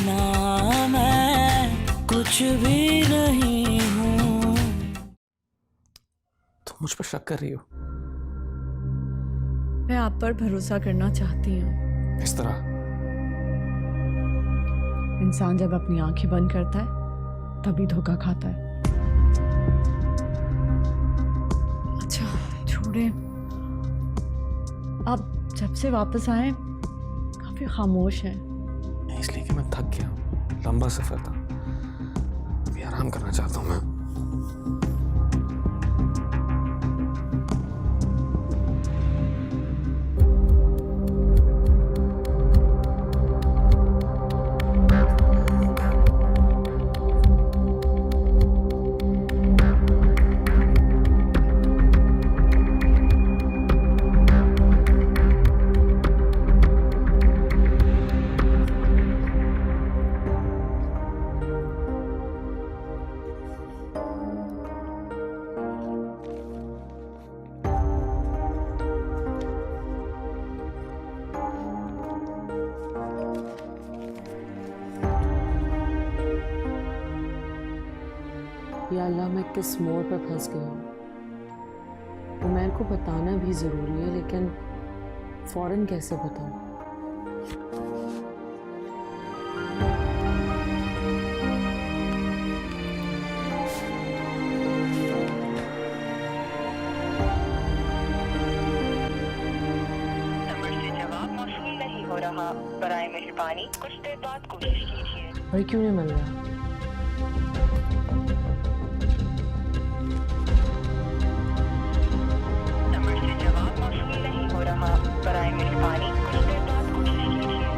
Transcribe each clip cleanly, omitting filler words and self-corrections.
बिना मैं कुछ भी नहीं हूँ। तुम मुझ पर शक कर रही हो? मैं आप पर भरोसा करना चाहती हूँ। इस तरह? इंसान जब अपनी आंखें बंद करता है तभी धोखा खाता है। अच्छा छोड़े, आप जब से वापस आए काफी खामोश हैं। इसलिए कि मैं थक गया हूँ, लंबा सफर था, अभी आराम करना चाहता हूँ मैं। या अल्लाह, मैं किस मोड़ पर फंस गई हूँ। उमैर को बताना भी ज़रूरी है, लेकिन फ़ौरन कैसे बताऊँ? नंबर से जवाब मौसूल नहीं हो रहा। बराए मेहरबानी कुछ देर बाद कोशिश कीजिए। और क्यों नहीं मिल रहा? नंबर से जवाब मौसूल नहीं हो रहा। बराए मेहरबानी कुछ देर बाद कोशिश कीजिए।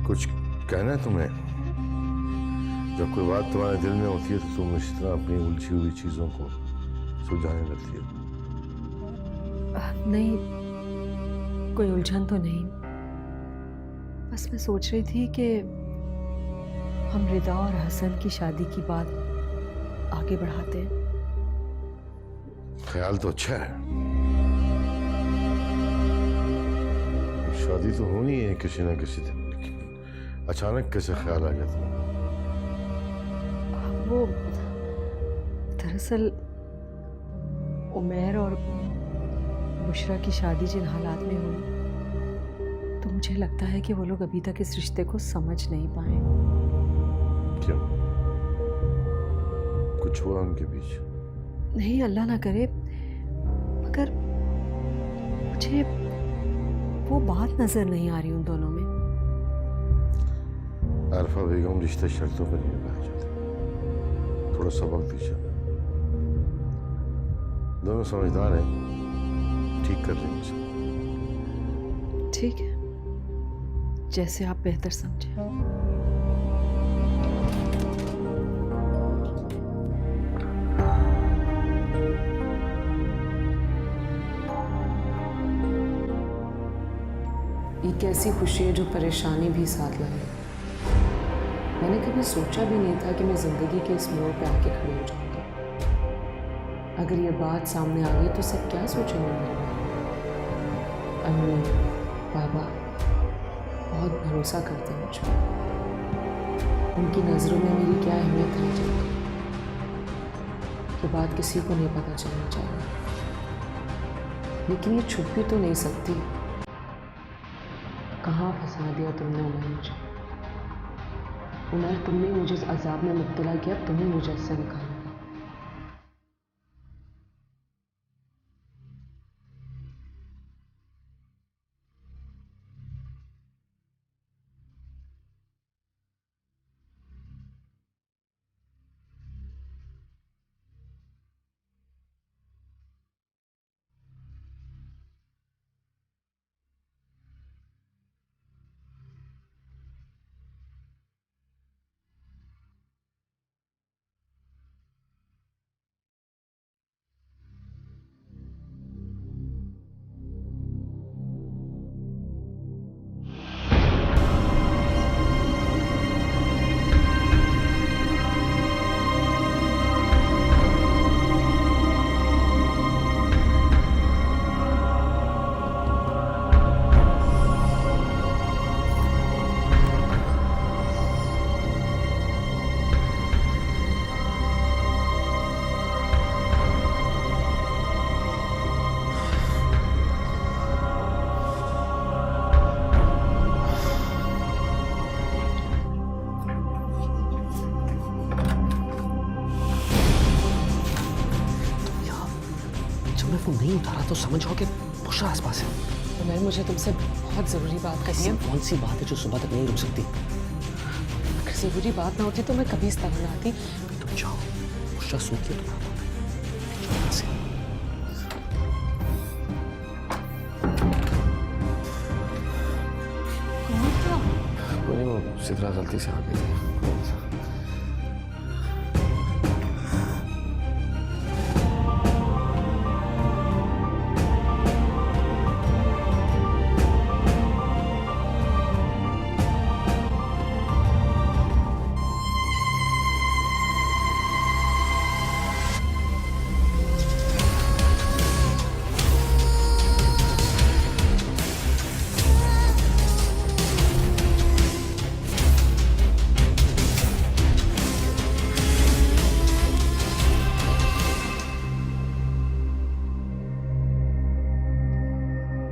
कुछ कहना है तुम्हें? जब कोई बात तुम्हारे दिल में होती है तो तुम इस तरह अपनी उलझी हुई चीजों को सुलझाने लगती हो। नहीं, कोई उलझन तो नहीं। बस मैं सोच रही थी कि हम रिदा और हसन की शादी की बात आगे बढ़ाते हैं। ख्याल तो अच्छा है, शादी तो होनी है किसी ना किसी दिन, लेकिन अचानक कैसे ख्याल आ गया तुम्हें? वो दरअसल उमैर और बुशरा की शादी जिन हालात में हुई, तो मुझे लगता है कि वो लोग अभी तक इस रिश्ते को समझ नहीं पाए। क्यों? कुछ हुआ उनके बीच? नहीं, अल्लाह ना करे, मगर मुझे वो बात नजर नहीं आ रही उन दोनों में। आरफा बेगम रिश्ते शर्तों पर नहीं निभाए जाते, थोड़ा सा वक्त दीजिए। दोनों समझदार हैं, ठीक कर लेंगे सब। ठीक है, जैसे आप बेहतर समझें। एक ऐसी खुशी है जो परेशानी भी साथ लाए। मैंने कभी सोचा भी नहीं था कि मैं जिंदगी के इस मोड़ पे आके खड़ी हो जाऊंगी। अगर ये बात सामने आ गई तो सब क्या सोचेंगे मेरे बारे में? अम्मी, बाबा बहुत भरोसा करते हैं मुझ पर। उनकी नज़रों में मेरी क्या अहमियत है जाएगी, ये बात किसी को नहीं पता चलना चाहिए। लेकिन ये छुप भी तो नहीं सकती। कहाँ फंसा दिया तुमने उमर मुझे? उमर, तुमने मुझे इस अजाब में मुब्तला किया, तुम्हें मुझे इससे निकाला। मैं फोन नहीं उठा रहा तो समझ जाओ कि बुशरा आसपास है। उमर, मुझे तुमसे बहुत ज़रूरी बात करनी है। कौन सी बात है जो सुबह तक नहीं रुक सकती? अगर ज़रूरी बात ना होती तो मैं कभी इस तरह ना आती। तुम जाओ, बुशरा सुनती है तुम्हारा। जाओ यहाँ से। कोई नहीं, वो सिद्रा गलती से आ गई थी।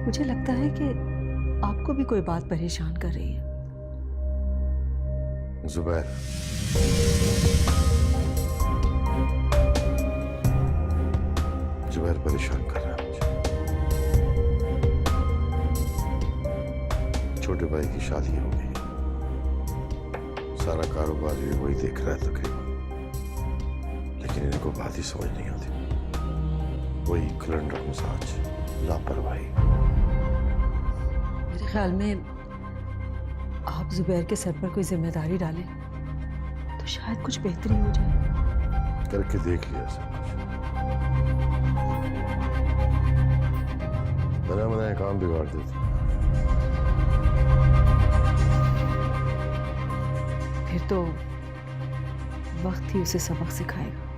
मुझे लगता है कि आपको भी कोई बात परेशान कर रही है। जुबैर, जुबैर परेशान कर रहा है मुझे। छोटे भाई की शादी हो गई, सारा कारोबार भी वही देख रहा है तो क्या, लेकिन इनको बात ही समझ नहीं आती। वही खलंडर मिजाज, लापरवाही। मेरे ख्याल में आप जुबैर के सर पर कोई जिम्मेदारी डालें तो शायद कुछ बेहतरी हो जाए। करके देख लिया सब कुछ, बना बनाया काम बिगाड़ देते। फिर तो वक्त ही उसे सबक सिखाएगा।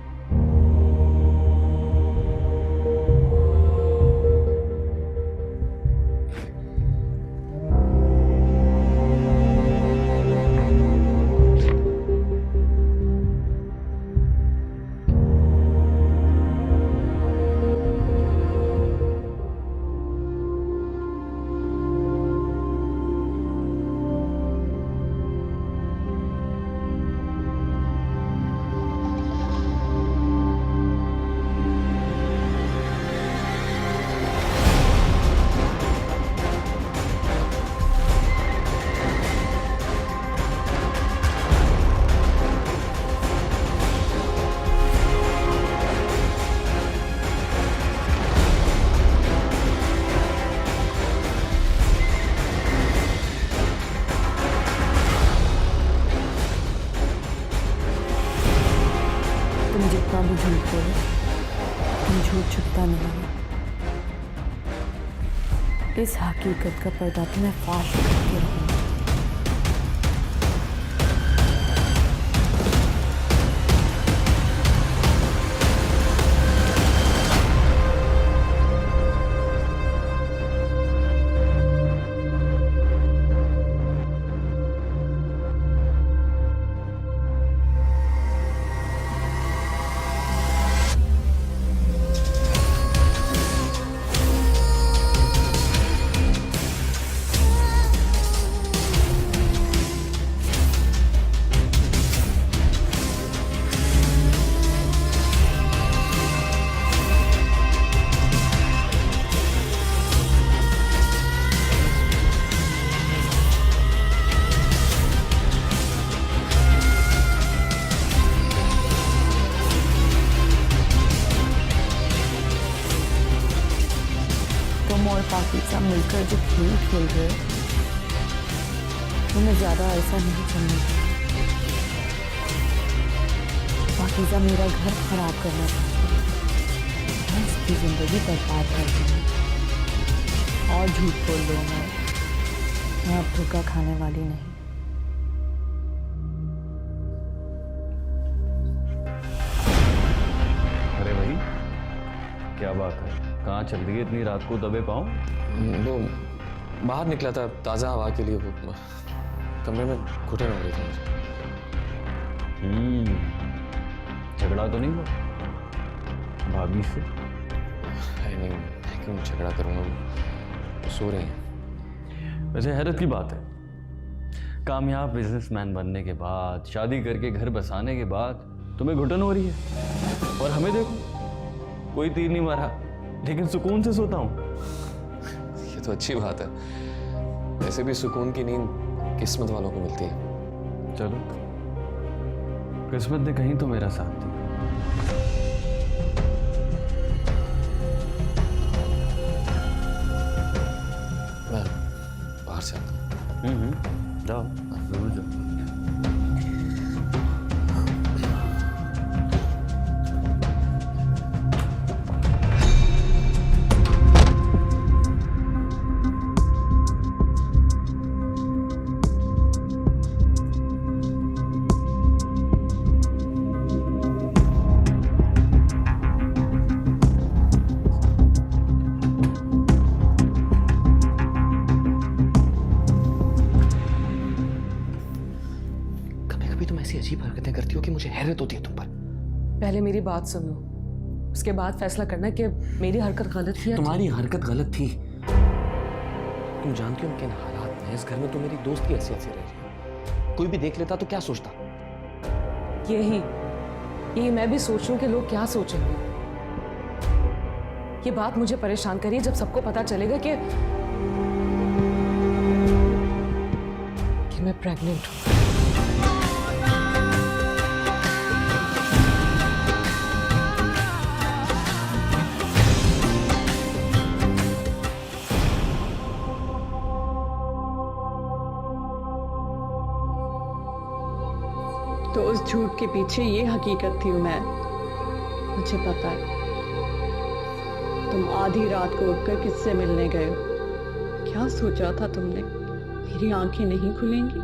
तुम जितना भी झूठ बोलो, तुम झूठ छुपता नहीं है। इस हकीकत का पर्दा तुम्हें फाश करके रहूंगी। तुम और पाकिज़ा मिलकर जो खेल खेल रहे हो, तुम्हें ज्यादा ऐसा नहीं चलना चाहिए। पाकिज़ा मेरा घर खराब करना चाहती है, मैं इसकी जिंदगी बर्बाद कर दूंगी। और झूठ बोल दो, मैं अब धोखा खाने वाली नहीं। अरे भाई, क्या बात है? कहाँ चल रही है इतनी रात को दबे पाँव? वो बाहर निकला था ताज़ा हवा के लिए, वो कमरे में घुटन हो रही थी मुझे। झगड़ा तो नहीं हुआ भाभी से? नहीं, मैं क्यों झगड़ा करूँगा, वो सो रहे हैं। वैसे हैरत की बात है, कामयाब बिजनेसमैन बनने के बाद, शादी करके घर बसाने के बाद तुम्हें घुटन हो रही है, और हमें देखो कोई तीर नहीं मारा, लेकिन सुकून से सोता हूँ। ये तो अच्छी बात है। वैसे भी सुकून की नींद किस्मत वालों को मिलती है। चलो, किस्मत ने कहीं तो मेरा साथ दिया। मैं बाहर से आता हूँ। जाओ, जरूर जाओ। तुम ऐसी अजीब हरकतें करती हो कि मुझे हैरत होती है तुम पर। पहले मेरी बात सुन लो, उसके बाद फैसला करना कि मेरी हरकत गलत थी या तुम्हारी हरकत गलत थी। तुम जानती हो कि इन हालात में इस घर में तुम मेरी दोस्त की हैसियत से रह रही हो। कोई भी देख लेता तो क्या सोचता? यही मैं भी सोच रही हूँ कि लोग क्या सोचेंगे। ये बात मुझे परेशान करी जब सबको पता चलेगा कि मैं प्रेग्नेंट हूँ। तो उस झूठ के पीछे ये हकीकत थी उमैर, मुझे पता है। तुम आधी रात को उठकर किससे मिलने गए हो? क्या सोचा था तुमने? मेरी आंखें नहीं खुलेंगी?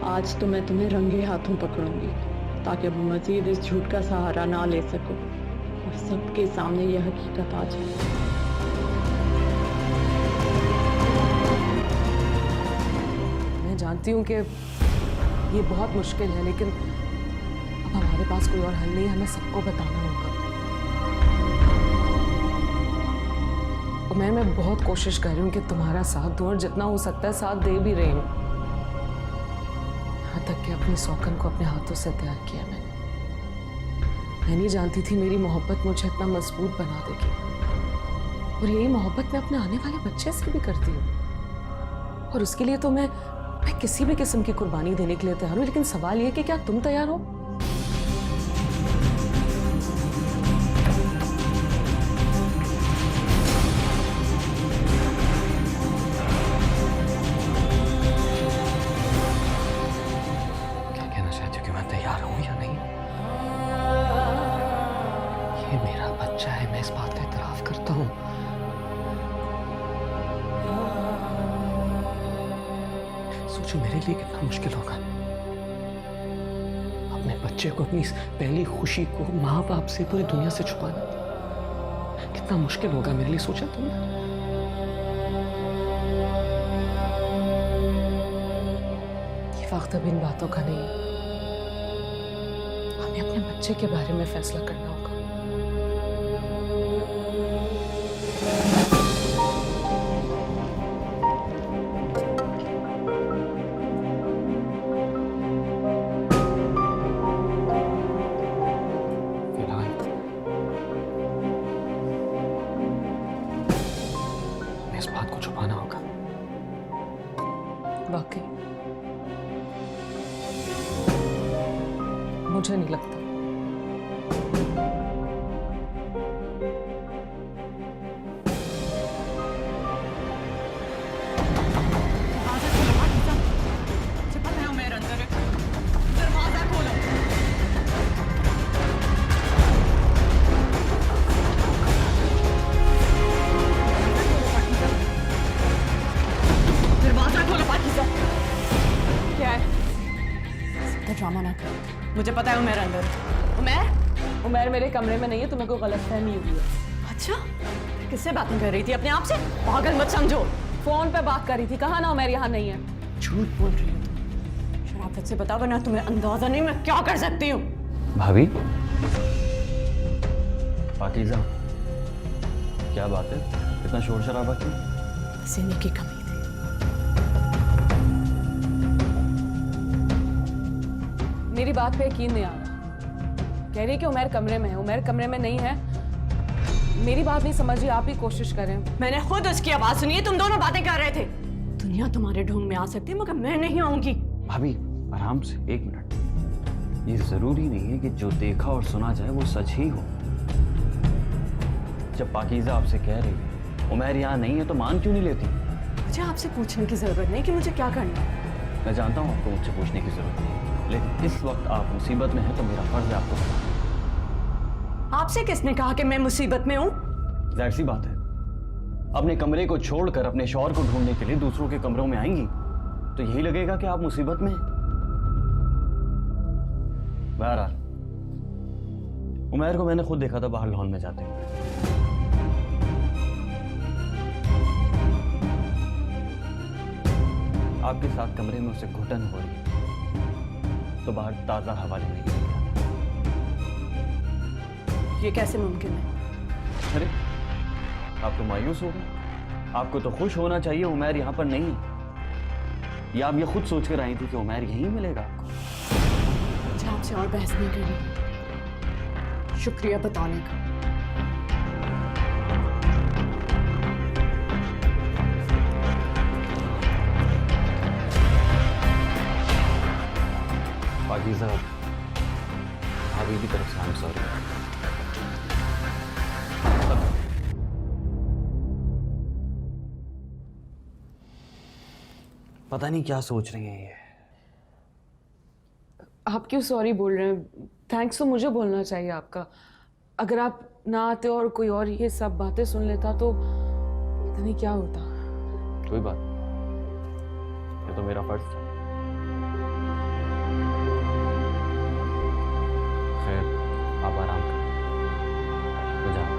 आज तो मैं तुम्हें रंगे हाथों पकड़ूंगी ताकि अब मजीद इस झूठ का सहारा ना ले सको और सबके सामने यह हकीकत आ जाए। जानती हूँ कि ये बहुत मुश्किल है, लेकिन अब हमारे पास कोई और हल नहीं है। हमें सबको बताना होगा। और मैं बहुत कोशिश कर रही हूँ कि तुम्हारा साथ दूं और जितना हो सकता है साथ दे भी रही हूँ। यहाँ तक कि अपनी सौकन को अपने हाथों से तैयार किया मैं नहीं जानती थी मेरी मोहब्बत मुझे इतना मजबूत बना देगी, और यही मोहब्बत मैं अपने आने वाले बच्चे से भी करती हूँ। और उसके लिए तो मैं किसी भी किस्म की कुर्बानी देने के लिए तैयार हूं। लेकिन सवाल यह कि क्या तुम तैयार हो? क्या कहना चाहती हो कि मैं तैयार हूं या नहीं? ये मेरा बच्चा है, मैं इस बात का इतराफ करता हूं। सोचो मेरे लिए कितना मुश्किल होगा अपने बच्चे को, अपनी पहली खुशी को माँ बाप से, पूरी दुनिया से छुपाना। कितना मुश्किल होगा मेरे लिए, सोचा तुमने? ये वक्त अब इन बातों का नहीं है। हमें अपने बच्चे के बारे में फैसला करना होगा। इस बात को छुपाना होगा। वाकई मुझे नहीं लगता। ड्रामा ना कर। मुझे पता है उमैर अंदर है। उमैर मेरे कमरे में नहीं है, तुम्हें कोई गलतफहमी हुई है। अच्छा, किससे बातें कर रही थी? अपने आप से? पागल मत समझो। फोन पे बात कर रही थी। कहा ना उमैर यहाँ नहीं है। झूठ बोल रही हो तुम। शराफत से बता, वरना तुम्हें अंदाजा नहीं मैं क्या कर सकती हूँ। भाभी, पाकीज़ा, क्या बात है? इतना शोर शराबा क्यों? पसीने की कमी थी। मेरी बात पे यकीन नहीं आ रहा कह रही है कि उमैर कमरे में है। उमैर कमरे में नहीं है। मेरी बात नहीं समझ रही, आप ही कोशिश करें। मैंने खुद उसकी आवाज सुनी है, तुम दोनों बातें कर रहे थे। दुनिया तुम्हारे ढोंग में आ सकती है मगर मैं नहीं आऊंगी। भाभी आराम से, 1 मिनट। ये जरूरी नहीं है कि जो देखा और सुना जाए वो सच ही हो। जब पाकीज़ा आपसे कह रही है उमैर यहाँ नहीं है तो मान क्यों नहीं लेती? मुझे आपसे पूछने की जरूरत नहीं कि मुझे क्या करना है। मैं जानता हूँ आपको मुझसे पूछने की जरूरत नहीं, लेकिन इस वक्त आप मुसीबत में हैं तो मेरा फर्ज है आपको बताना। आपसे किसने कहा कि मैं मुसीबत में हूँ? जाहिर सी बात है, अपने कमरे को छोड़कर अपने शौहर को ढूंढने के लिए दूसरों के कमरों में आएंगी तो यही लगेगा कि आप मुसीबत में हैं। बहरहाल उमैर को मैंने खुद देखा था बाहर लॉन में जाते हुए। आपके साथ कमरे में उसे घुटन हो रही है तो बाहर ताजा हवा लेने के लिए गया। ये कैसे मुमकिन है? अरे आप तो मायूस हो गए। आपको तो खुश होना चाहिए उमैर यहाँ पर नहीं है। या आप ये खुद सोच कर आई थी कि उमैर यहीं मिलेगा आपको? मुझे आपसे और बहस नहीं करनी। शुक्रिया बताने का। पाकीज़ा, भाभी की तरफ से I'm sorry। पता नहीं क्या सोच रही हैं ये। आप क्यों सॉरी बोल रहे हैं? थैंक्स तो मुझे बोलना चाहिए आपका। अगर आप ना आते और कोई और ये सब बातें सुन लेता तो पता नहीं क्या होता। कोई बात, ये तो मेरा फर्ज था। खैर आप आराम करें, मैं जाऊँ।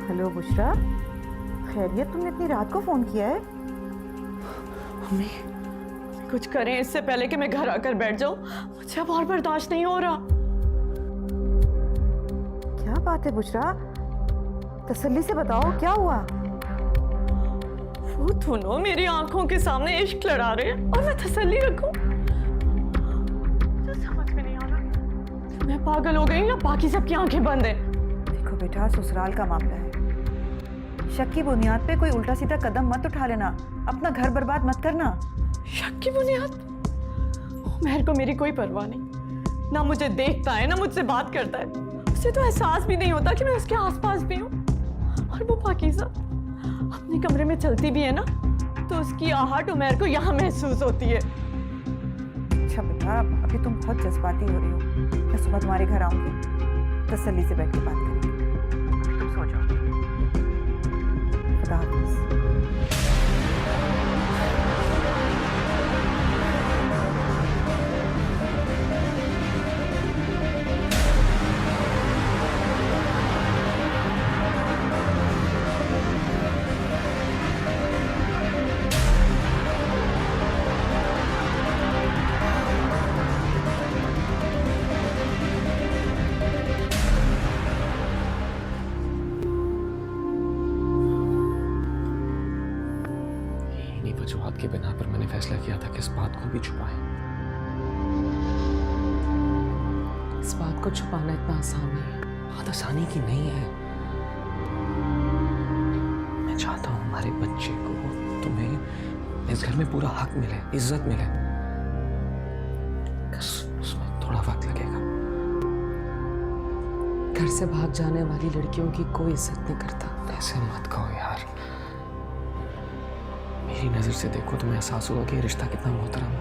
हेलो बुशरा, खैरियत? तुमने इतनी रात को फोन किया है? मम्मी कुछ करें इससे पहले कि मैं घर आकर बैठ जाऊं। मुझे अब और बर्दाश्त नहीं हो रहा। क्या बात है बुशरा, तसल्ली से बताओ क्या हुआ? वो दोनों मेरी आंखों के सामने इश्क लड़ा रहे हैं और मैं तसल्ली रखूं? मुझे समझ में नहीं आ रहा मैं पागल हो गई या बाकी सबकी आंखें बंद हैं। देखो बेटा, ससुराल का मामला है। शक की बुनियाद पे कोई उल्टा सीधा कदम मत उठा लेना। अपना घर बर्बाद मत करना। शक की बुनियाद? उमैर को मेरी कोई परवाह नहीं। ना मुझे देखता है ना मुझसे बात करता है। उसे तो एहसास भी नहीं होता कि मैं उसके आसपास भी हूँ। और वो पाकीज़ा अपने कमरे में चलती भी है ना तो उसकी आहट उमैर को यहाँ महसूस होती है। अच्छा बेटा, अभी तुम बहुत जज्बाती हो रही हो। मैं सुबह तुम्हारे घर आऊंगी, तसल्ली से बैठ के बात करेंगे। तुम सो जाओ। खुदा हाफिज़। वजूहात के बिना पर मैंने फैसला किया था कि इस बात को भी छुपाएं। इस बात को छुपाना इतना आसान नहीं है। बात आसानी की नहीं है। मैं चाहता हूं हमारे बच्चे को, तुम्हें इस घर में पूरा हक मिले, इज्जत मिले। बस उसमें थोड़ा वक्त लगेगा। घर से भाग जाने वाली लड़कियों की कोई इज्जत नहीं करता। ऐसे मत कहो यार। मेरी नजर से देखो तो मैं एहसास होगा कि ये रिश्ता कितना मोहतरम है।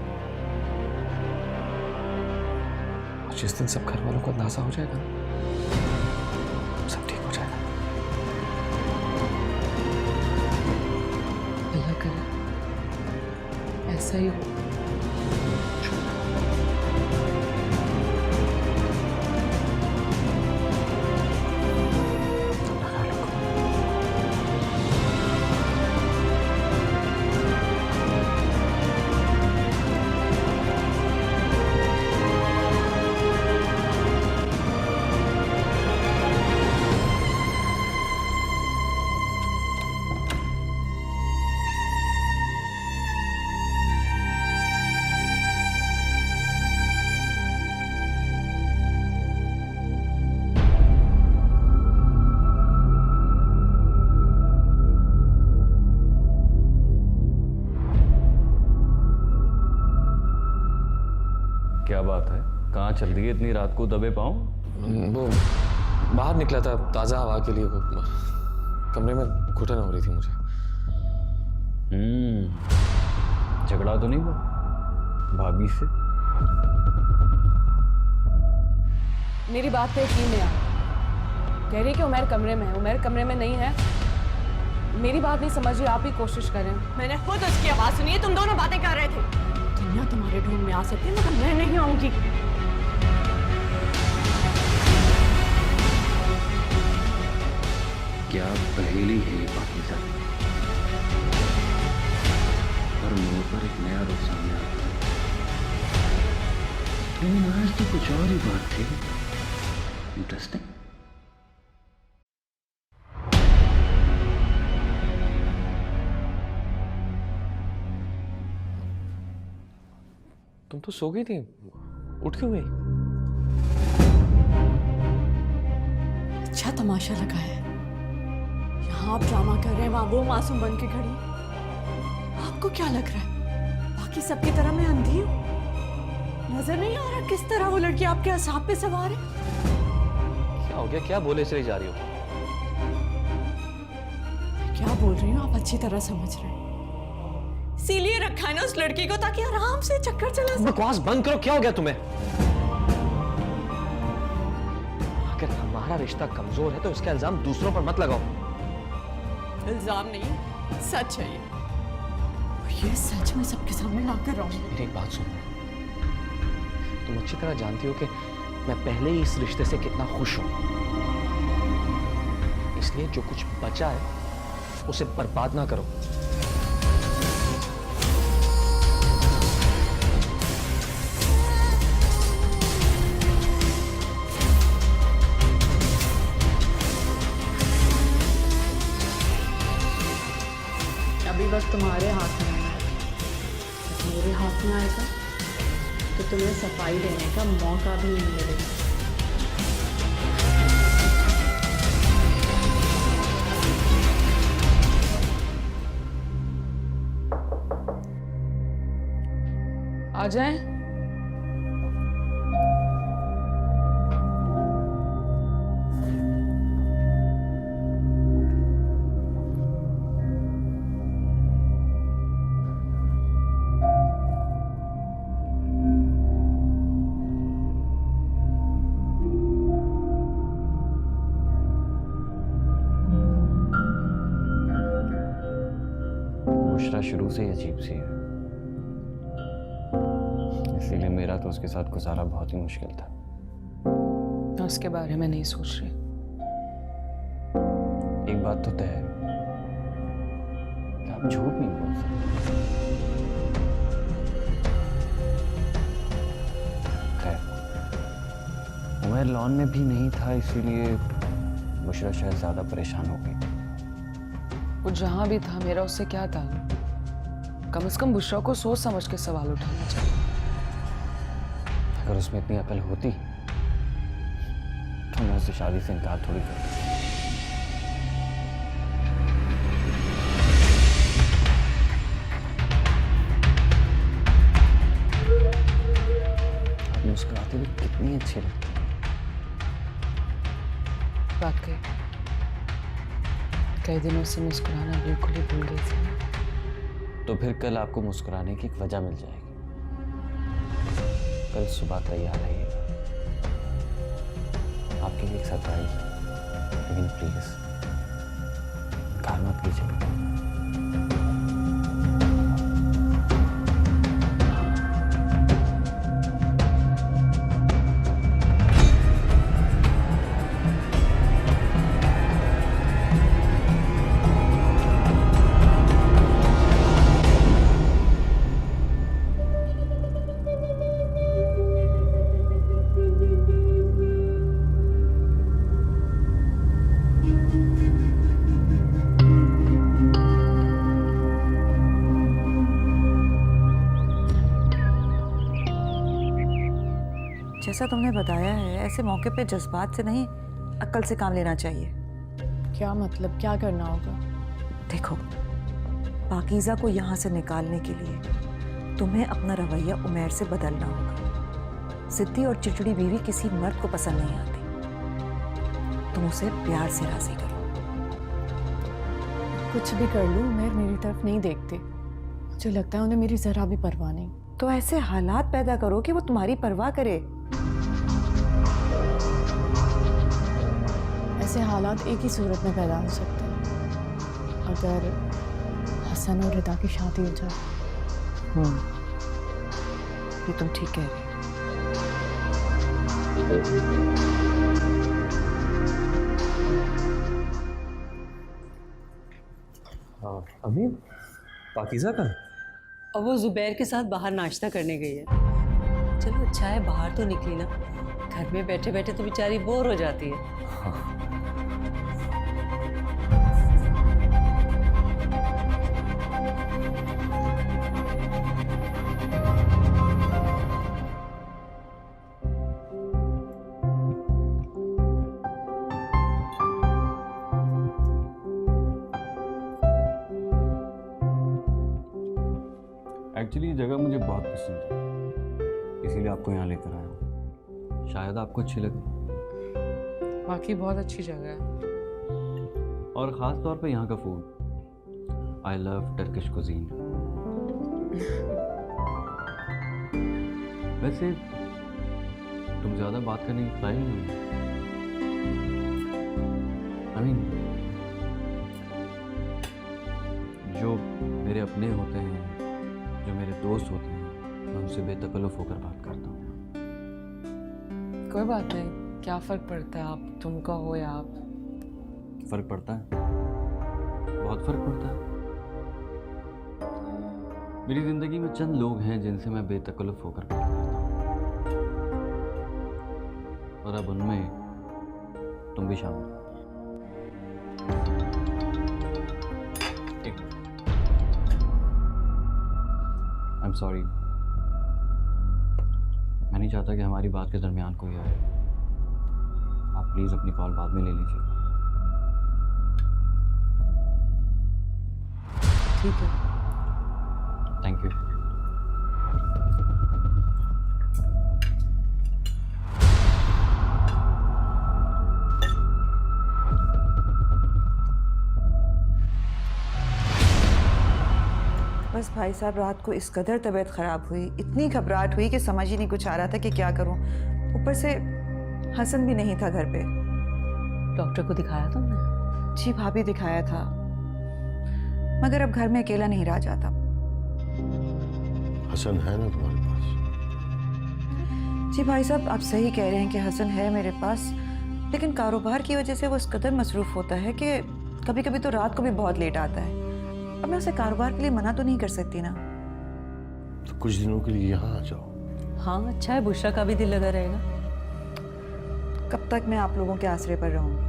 और जिस दिन सब घर वालों को अंदाजा हो जाएगा ना, सब ठीक हो जाएगा। अल्लाह करे ऐसा ही हो। क्या बात है, कहाँ चल रही है इतनी रात को दबे पाँव? वो बाहर निकला था ताज़ा हवा के लिए। वो कमरे में घुटन हो रही थी मुझे। झगड़ा तो नहीं हुआ भाभी से? मेरी बात पे यकीन नहीं आ। कह रही कि उमैर कमरे में है। उमैर कमरे में नहीं है। मेरी बात नहीं समझ रही, आप ही कोशिश करें। मैंने खुद उसकी आवाज सुनी है, तुम दोनों बातें कर रहे थे। दुनिया तुम्हारे ढूंढ में आ सकती है मगर मैं नहीं आऊंगी। क्या पहेली है ये पाकिज़ा, हर मोड़ पर एक नया रुख सामने आता है। लेकिन आज तो कुछ और ही बात थी। इंटरेस्टिंग। तुम तो सो गई थी, उठ क्यों गई? अच्छा तमाशा लगा है। यहाँ आप ड्रामा कर रहे हैं, वहां वो मासूम बन के खड़ी। आपको क्या लग रहा है बाकी सबकी तरह मैं अंधी हूँ? नजर नहीं आ रहा किस तरह वो लड़की आपके असाब पे सवार है? क्या हो गया? क्या बोले चली जा रही हो? क्या बोल रही हूँ आप अच्छी तरह समझ रहे हैं। इसीलिए रखा है ना उस लड़की को ताकि आराम से चक्कर चला सके। बकवास बंद करो। क्या हो गया तुम्हें? अगर हमारा रिश्ता कमजोर है तो इसका इल्जाम दूसरों पर मत लगाओ। इल्जाम नहीं, सच है ये। और ये सच मैं सबके सामने ला कर रहूंगी। मेरी एक बात सुनो, तुम अच्छी तरह जानती हो कि मैं पहले ही इस रिश्ते से कितना खुश हूं। इसलिए जो कुछ बचा है उसे बर्बाद ना करो। अभी बस तुम्हारे हाथ में आना है। जब मेरे हाथ में आएगा तो तुम्हें सफाई देने का मौका भी नहीं मिलेगा। आ जाएं। बुशरा शुरू से ही अजीब सी है, इसीलिए मेरा तो उसके साथ गुजारा बहुत ही मुश्किल था। मैं उसके बारे में नहीं सोच रही। एक बात तो तय है कि आप झूठ नहीं बोल सकते। खैर, उमैर लॉन में भी नहीं था, इसीलिए बुशरा शायद ज्यादा परेशान हो गई। वो जहां भी था मेरा उससे क्या ताल्लुक? कम से कम बुशरा को सोच समझ के सवाल उठाना चाहिए। अगर उसमें इतनी अकल होती तो मैं उससे शादी से इनकार थोड़ी करता। आप मुस्कुराते हुए कितनी अच्छी लगती। बात कही, कई दिनों से मुस्कुराना बिल्कुल ही भूल गई थी। तो फिर कल आपको मुस्कुराने की एक वजह मिल जाएगी। कल सुबह तैयार रहिएगा, आपके लिए एक सरप्राइज है, लेकिन प्लीज इनकार मत कीजिएगा। जैसा तुमने बताया है, ऐसे मौके पे जज्बात से नहीं, अक्ल से काम लेना चाहिए। क्या मतलब, क्या करना होगा? देखो, पाकीज़ा को यहाँ से निकालने के लिए तुम्हें अपना रवैया उमैर से बदलना होगा। जिद्दी और चिड़चिड़ी बीवी किसी मर्द को पसंद नहीं आती। तुम उसे प्यार से राजी करो। कुछ भी कर लूं, उमैर मेरी तरफ नहीं देखते। मुझे लगता है उन्हें मेरी जरा भी परवाह नहीं। तो ऐसे हालात पैदा करो कि वो तुम्हारी परवाह करे। ऐसे हालात एक ही सूरत में पैदा हो सकते हैं, अगर हसन और रिदा की शादी हो जाए। ये तुम ठीक कह रहे हो। अभी पाकीज़ा का और वो जुबैर के साथ बाहर नाश्ता करने गई है। चलो अच्छा है बाहर तो निकली ना, घर में बैठे बैठे तो बेचारी बोर हो जाती है। एक्चुअली ये जगह मुझे बहुत पसंद है, इसीलिए आपको यहाँ लेकर आया हूँ। शायद आपको अच्छी लगे। वाकई बहुत अच्छी जगह है। और ख़ास तौर पे यहाँ का food. I love Turkish cuisine. वैसे तुम ज़्यादा बात करने की काबिल नहीं हो। I mean, जो मेरे अपने होते हैं, जो मेरे दोस्त होते हैं, मैं उनसे बेतकल्लुफ़ होकर बात करता हूँ। कोई बात नहीं, क्या फ़र्क पड़ता है आप तुम कहो या आप। फ़र्क पड़ता है, बहुत फ़र्क पड़ता है। मेरी ज़िंदगी में चंद लोग हैं जिनसे मैं बेतकल्लुफ़ होकर बात करता हूँ, और अब उनमें तुम भी शामिल हो। I'm sorry, मैं नहीं चाहता कि हमारी बात के दरमियान कोई आए। आप प्लीज़ अपनी कॉल बाद में ले लीजिए। ठीक है। Thank you. बस भाई साहब, रात को इस कदर तबीयत ख़राब हुई, इतनी घबराहट हुई कि समझ ही नहीं कुछ आ रहा था कि क्या करूं। ऊपर से हसन भी नहीं था घर पे। डॉक्टर को दिखाया तुमने? जी भाभी, दिखाया था, मगर अब घर में अकेला नहीं रहा जाता। हसन है ना तुम्हारे पास? जी भाई साहब, आप सही कह रहे हैं कि हसन है मेरे पास, लेकिन कारोबार की वजह से वो इस कदर मसरूफ़ होता है कि कभी कभी तो रात को भी बहुत लेट आता है। अब मैं उसे कारोबार के लिए मना तो नहीं कर सकती ना। तो कुछ दिनों के लिए यहाँ आ जाओ। हाँ अच्छा है, बुशरा का भी दिल लगा रहेगा। कब तक मैं आप लोगों के आसरे पर रहूंगी?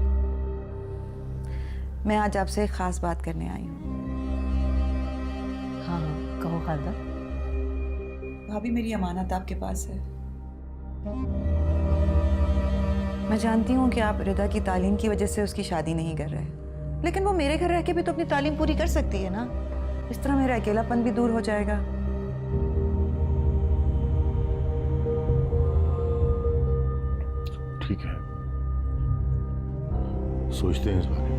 मैं आज आपसे एक ख़ास बात करने आई हूँ। हाँ हाँ कहो खालदा। भाभी, मेरी अमानत आपके पास है। मैं जानती हूँ कि आप रिदा की तालीम की वजह से उसकी शादी नहीं कर रहे, लेकिन वो मेरे घर रह के भी तो अपनी तालीम पूरी कर सकती है ना। इस तरह मेरा अकेलापन भी दूर हो जाएगा। ठीक है, सोचते हैं इस बारे में।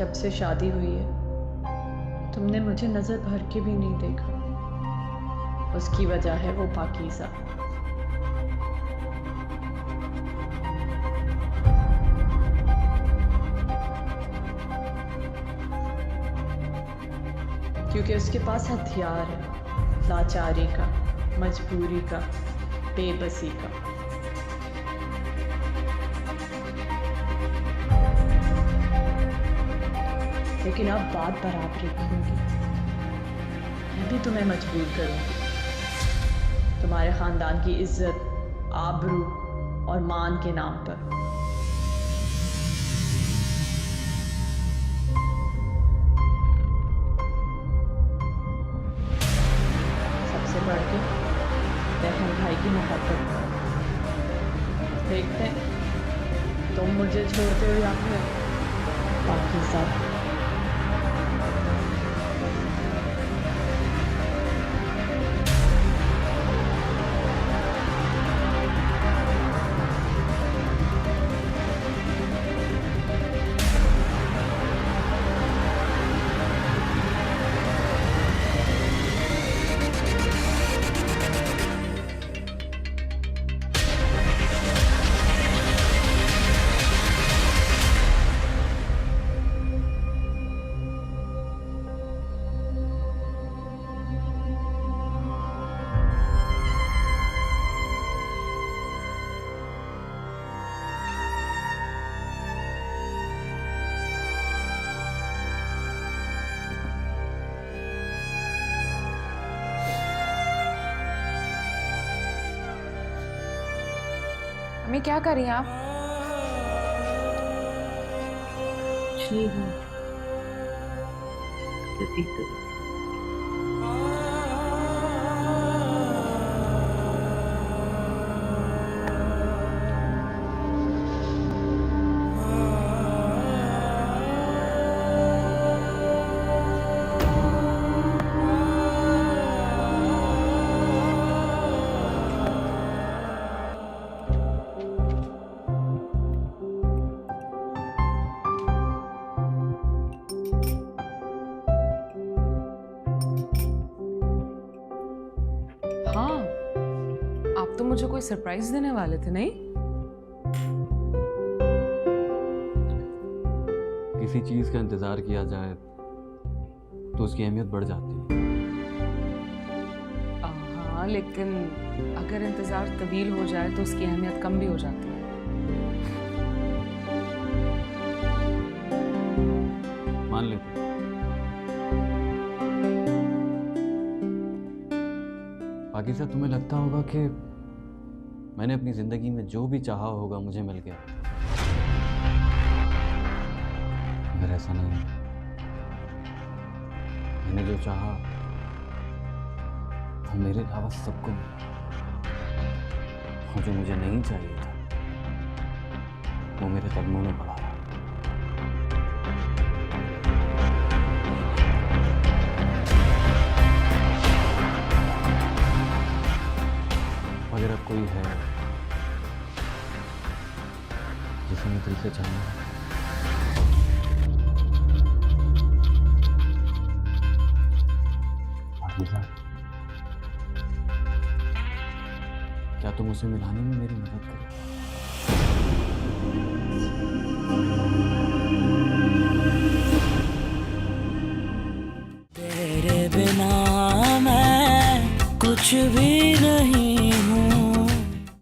जब से शादी हुई है तुमने मुझे नजर भर के भी नहीं देखा। उसकी वजह है वो पाकीज़ा। क्योंकि उसके पास हथियार है, लाचारी का, मजबूरी का, बेबसी का। लेकिन अब बात बराबरी की होगी। मैं भी तुम्हें मजबूर करूंगी। तुम्हारे खानदान की इज्जत, आबरू और मान के नाम पर। सबसे बढ़ के बहन भाई की मोहब्बत पर। देखते हैं तुम मुझे छोड़ते हो या फिर पाकीज़ा। मैं क्या कर रही हैं आप? ठीक है, प्रतीक करो। हाँ, आप तो मुझे कोई सरप्राइज देने वाले थे, नहीं? किसी चीज का इंतजार किया जाए तो उसकी अहमियत बढ़ जाती है। हाँ, लेकिन अगर इंतजार तवील हो जाए तो उसकी अहमियत कम भी हो जाती है। मान लेते हैं। पाकीज़ा, तुम्हें लगता होगा कि मैंने अपनी जिंदगी में जो भी चाहा होगा मुझे मिल गया, मगर ऐसा नहीं है। मैंने जो चाहा वो मेरे अलावा सबको मिला, और जो मुझे नहीं चाहिए था वो मेरे कदमों में पड़ा रहा। अगर अब कोई है जिसे मैं दिल से चाहूंगा, क्या तुम उसे मिलाने में मेरी मदद करो? तेरे बिना मैं कुछ भी नहीं